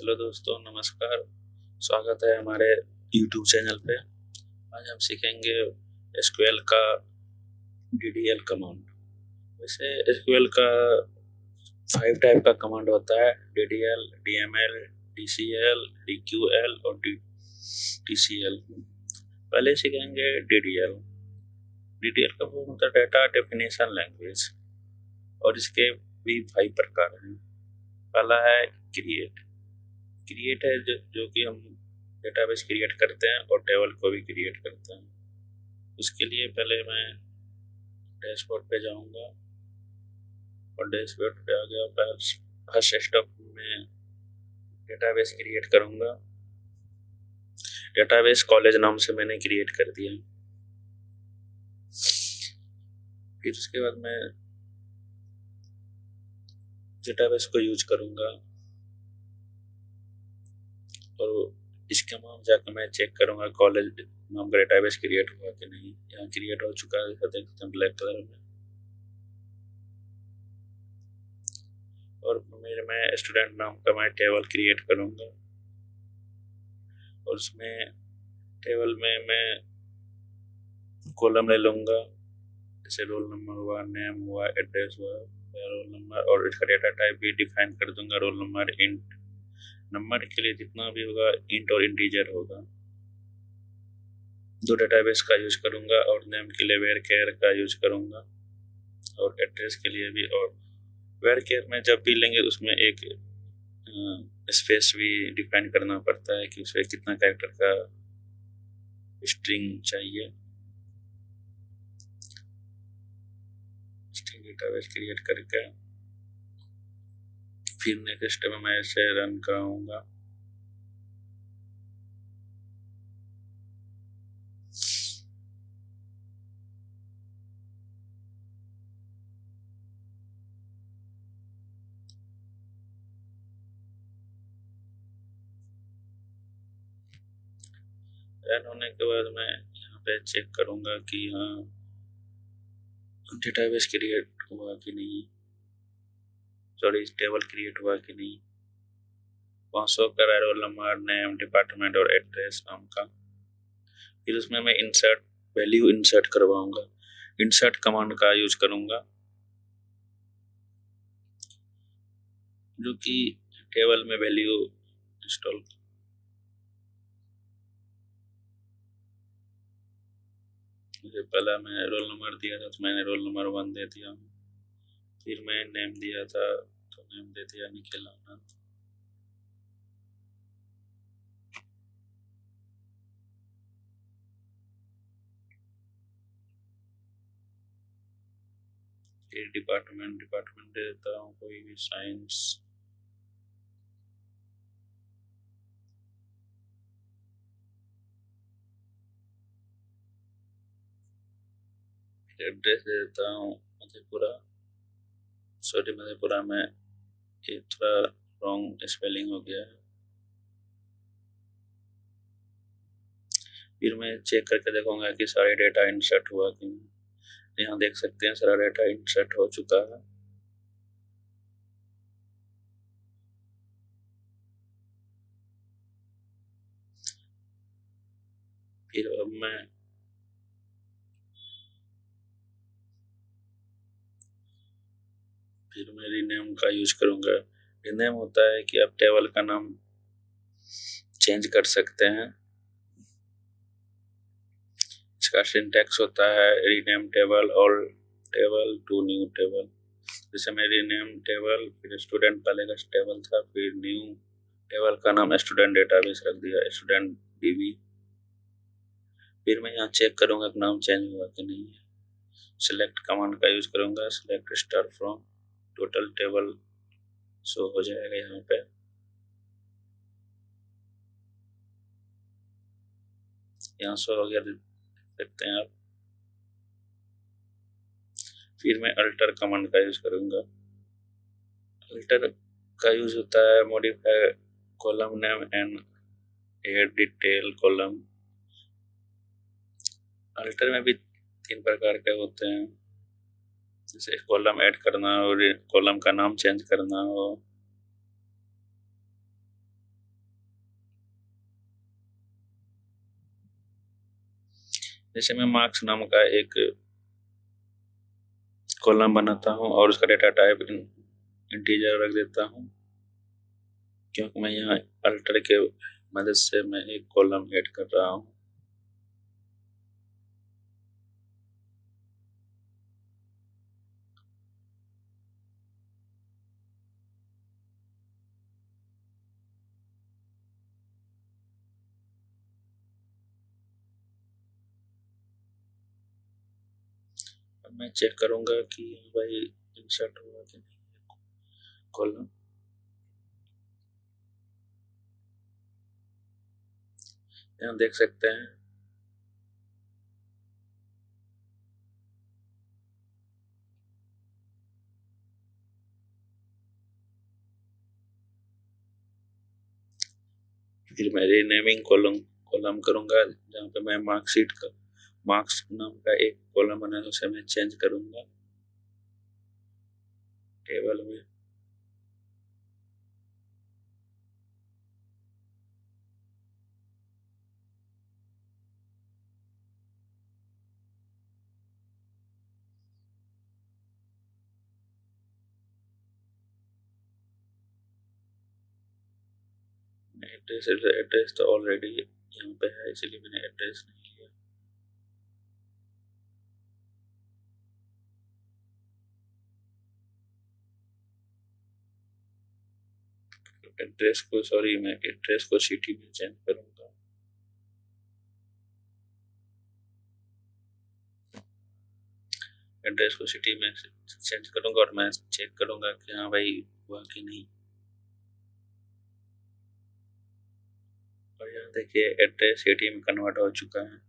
Hello दोस्तों, नमस्कार। स्वागत है हमारे YouTube चैनल पे। आज हम सीखेंगे एसक्यूएल का डीडीएल कमांड। वैसे एसक्यूएल का 5 टाइप का कमांड होता है: डीडीएल, डीएमएल, डीसीएल, डीक्यूएल और डीटीसीएल। पहले सीखेंगे डीडीएल। डीडीएल का वो होता है डाटा डेफिनेशन लैंग्वेज, और इसके भी 5 प्रकार हैं। पहला है क्रिएट। क्रिएट है जो कि हम डेटाबेस क्रिएट करते हैं और टेबल को भी क्रिएट करते हैं। उसके लिए पहले मैं डैशबोर्ड पे जाऊंगा और डैशबोर्ड पे आ गया। फर्स्ट स्टेप में डेटाबेस क्रिएट करूंगा। डेटाबेस कॉलेज नाम से मैंने क्रिएट कर दिया। फिर उसके बाद मैं डेटाबेस को यूज करूंगा और इसके बाद जाकर मैं चेक करूंगा कॉलेज नाम का डेटाबेस क्रिएट हुआ कि नहीं। यहाँ क्रिएट हो चुका है, देख सकते हैं ब्लैक कलर में। और मेरे मैं स्टूडेंट नाम का मैं टेबल क्रिएट करूंगा और उसमें टेबल में मैं कॉलम ले लूंगा, जैसे रोल नंबर हुआ, नेम हुआ, एड्रेस हुआ, रोल नंबर, और इसका डेटा टाइप भी डिफाइन कर दूंगा। रोल नंबर इंट, नंबर के लिए जितना भी होगा इंट और इंटीजर होगा। दो डेटाबेस का यूज करूंगा और नेम के लिए वेर केयर का यूज करूंगा और एड्रेस के लिए भी। और वेर केयर में जब भी लेंगे उसमें एक स्पेस भी डिफाइन करना पड़ता है कि उसमें कितना कैरेक्टर का स्ट्रिंग चाहिए। स्ट्रिंग डेटाबेस क्रिएट करके फिर नेक्स्ट में मैं इसे रन कराऊंगा। रन होने के बाद मैं यहाँ पे चेक करूंगा कि हाँ डेटाबेस क्रिएट हुआ कि नहीं, सॉरी टेबल क्रिएट हुआ कि नहीं। वहाँ शो कर रहा है रोल नंबर, नेम, डिपार्टमेंट और एड्रेस नाम का। फिर उसमें मैं इंसर्ट वैल्यू इंसर्ट करवाऊंगा। इंसर्ट कमांड का यूज करूंगा जो कि टेबल में वैल्यू इंस्टॉल। मुझे पहला मैं रोल नंबर दिया था तो मैंने रोल नंबर 1 दे दिया। फिर मैं नेम दिया था तो नेम दे दिया निखिल आनंद। फिर डिपार्टमेंट दे देता हूँ कोई भी, साइंस। एड्रेस दे देता हूँ मधेपुरा। सॉरी मधेपुरा में ये थोड़ा रॉन्ग स्पेलिंग हो गया है। फिर मैं चेक करके देखूंगा कि सारे डेटा इंसर्ट हुआ कि नहीं। यहाँ देख सकते हैं सारा डेटा इंसर्ट हो चुका है। फिर अब मैं रीनेम का यूज करूंगा। रीनेम होता है कि आप टेबल का नाम चेंज कर सकते हैं। इसका सिंटैक्स होता है रीनेम टेबल और टेबल टू न्यू टेबल। जैसे मैं रीनेम टेबल, फिर स्टूडेंट पहले का टेबल था, फिर न्यू टेबल का नाम स्टूडेंट डेटाबेस रख दिया, स्टूडेंट डीबी। फिर मैं यहाँ चेक करूंगा कि नाम चेंज हुआ कि नहीं है। सिलेक्ट कमांड का यूज करूंगा। Select star from total table show हो जाएगा यहाँ पे। यहाँ शो हो गया, देख सकते हैं आप। फिर मैं अल्टर कमांड का यूज करूंगा। अल्टर का यूज होता है modify column name and add detail column. Alter में भी 3 प्रकार के होते हैं, जैसे कॉलम ऐड करना और कॉलम का नाम चेंज करना हो। जैसे मैं मार्क्स नाम का एक कॉलम बनाता हूँ और उसका डेटा टाइप इंटीजर रख देता हूँ, क्योंकि मैं यहाँ अल्टर के मदद से मैं एक कॉलम ऐड कर रहा हूँ। अब मैं चेक करूंगा कि भाई इंसर्ट हुआ कि नहीं कॉलम। यहाँ देख सकते हैं फिर मैं रीनेमिंग कॉलम करूंगा, जहाँ पे मैं मार्कशीट का मार्क्स नाम का एक कॉलम बना है उसे मैं चेंज करूंगा टेबल में। एड्रेस तो ऑलरेडी यहाँ पे है, इसलिए मैंने एड्रेस नहीं लिया। एड्रेस को सॉरी मैं एड्रेस को सिटी में चेंज करूंगा। एड्रेस को सिटी में चेंज करूंगा और मैं चेक करूंगा कि हाँ भाई हुआ कि नहीं। और यहाँ देखिए एड्रेस सिटी में कन्वर्ट हो चुका है।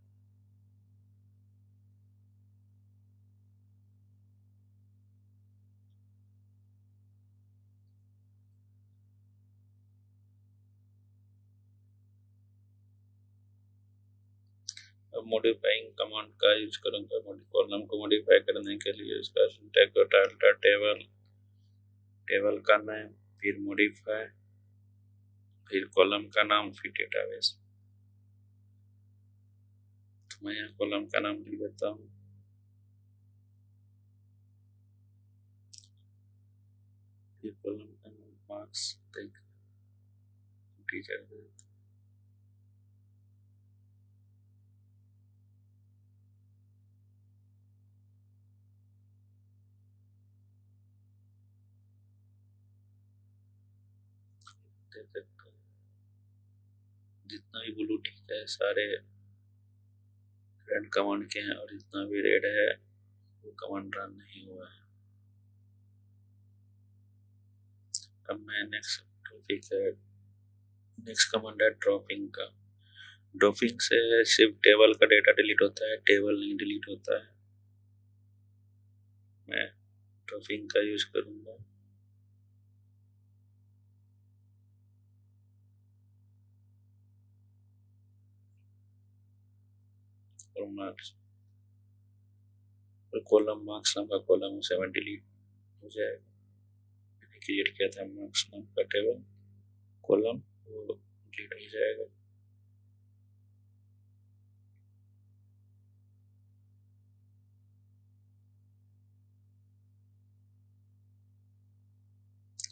अब मॉडिफाइंग कमांड का यूज करूंगा कॉलम को मॉडिफाई करने के लिए। इसका सिंटैक्स डाटा टेबल का नाम, फिर मॉडिफाई, फिर कॉलम का नाम, फिर डेटाबेस। तो मैं यहाँ कॉलम का नाम लिख देता हूँ। फिर कॉलम का नाम मार्क्स टीचर दे देता हूँ। देख सकते हैं जितना भी ब्लू टिक है सारे रन कमांड के हैं, और जितना भी रेड है वो कमांड रन नहीं हुआ है। अब मैं नेक्स्ट टॉपिक है, नेक्स्ट कमांड है ड्रॉपिंग का। ड्रॉपिंग से सिर्फ टेबल का डेटा डिलीट होता है, टेबल नहीं डिलीट होता है। मैं ड्रॉपिंग का यूज करूंगा। और मार्क्स और कॉलम मार्क्स नाम का कॉलम उसे मैं डिलीट हो जाएगा। मैंने क्रिएट किया था मार्क्स नाम का टेबल कॉलम, वो डिलीट हो जाएगा।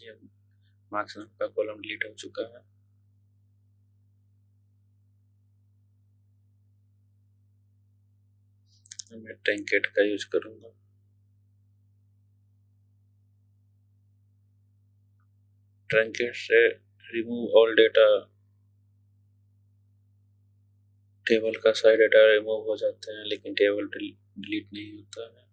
ये मार्क्स नाम का कॉलम डिलीट हो चुका है। मैं ट्रंकेट का यूज करूंगा। ट्रंकेट से रिमूव ऑल डेटा, टेबल का सारे डेटा रिमूव हो जाते हैं लेकिन टेबल डिलीट नहीं होता है।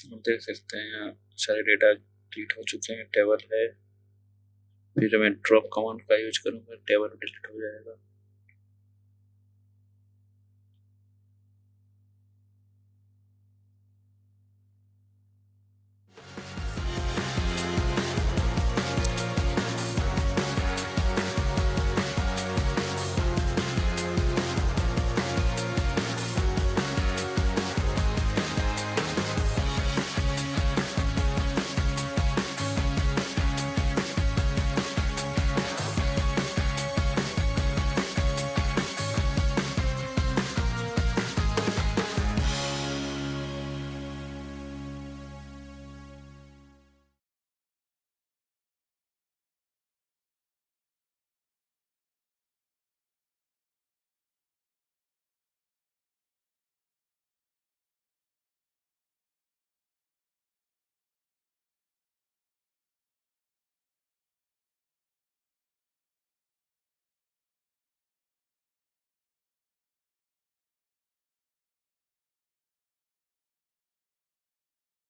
आप देख सकते हैं यहाँ सारे डेटा डिलीट हो चुके हैं, टेबल है। फिर मैं ड्रॉप कमांड का यूज करूंगा, टेबल डिलीट हो जाएगा।